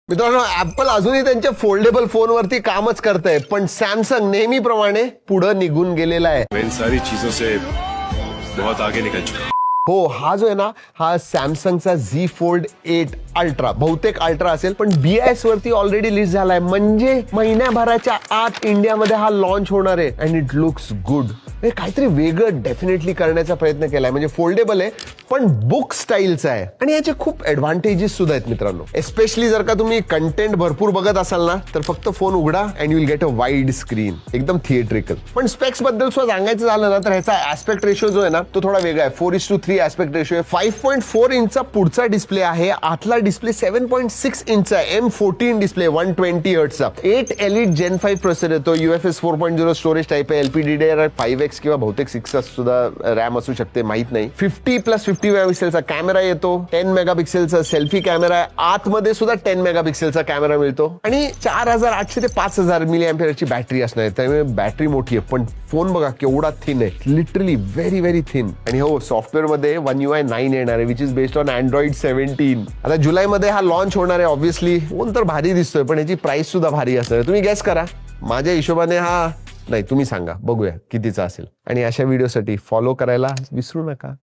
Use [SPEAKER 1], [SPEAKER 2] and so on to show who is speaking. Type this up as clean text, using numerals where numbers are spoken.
[SPEAKER 1] मित्रांनो, ऍपल अजूनही त्यांच्या फोल्डेबल फोनवरती कामच करतंय, पण सॅमसंग नेहमीप्रमाणे पुढे निघून गेलेला आहे.
[SPEAKER 2] मैं इन सारी चीजों से बहुत आगे निकल चुका.
[SPEAKER 1] हो, हा जो आहे ना, हा सॅमसंगचा Z Fold 8 अल्ट्रा, बहुतेक अल्ट्रा असेल, पण BIS वरती ऑलरेडी लिस्ट झालाय. म्हणजे महिन्याभराच्या आत इंडियामध्ये हा लॉन्च होणार आहे. And it looks good. काहीतरी वेगळं डेफिनेटली करण्याचा प्रयत्न केलाय. म्हणजे फोल्डेबल आहे, पण बुक स्टाईलचा आहे. आणि याचे खूप ऍडव्हान्टेजेस सुद्धा आहेत मित्रांनो. एस्पेशली जर का तुम्ही कंटेंट भरपूर बघत असाल ना, तर फक्त फोन उघडा and you will get a wide screen, एकदम थिएट्रिकल. पण स्पेक्स बद्दल सुद्धा सांगायचं झालं ना, तर ह्याचा ऍस्पेक्ट रेशो जो आहे ना, तो थोडा वेगळा आहे. 4:3 ऍस्पेक्ट रेशो आहे. 5.4 इंचचा पुढचा डिस्प्ले आहे. आतला डिस्प्ले 7.6 इंचचा आहे. M14 display 120 हर्ट्जचा. 8 Elite Gen 5 processor येतो. UFS 4.0 स्टोरेज टाईप आहे. LPDDR5X किंवा बहुतेक 6 सुद्धा रॅम असू शकते, माहित नाही. 50+50 मेगापिक्सेलचा कॅमेरा येतो. 10 मेगापिक्सेलचा सेल्फी कॅमेरा आहे. आतमध्ये सुद्धा 10 मेगापिक्सेलचा कॅमेरा मिळतो. आणि 4800 ते 5000 मिली एम्पियरची बॅटरी असणार आहे. त्यामुळे बॅटरी मोठी आहे, पण फोन बघा केवढा थिन आहे. Literally very very thin. आणि हो, सॉफ्टवेअर मध्ये One UI 9 येणार आहे, which is based on Android 17. आता जुलैमध्ये हा लॉन्च होणार आहे. ऑब्व्हियसली फोन तर भारी दिसतोय, पण याची प्राइस सुद्धा भारी असणार आहे. तुम्ही गेस करा. माझ्या हिशोबाने हा नाही, तुम्ही सांगा, बघूया कितीचा असेल. आणि अशा व्हिडिओसाठी फॉलो करायला विसरू नका.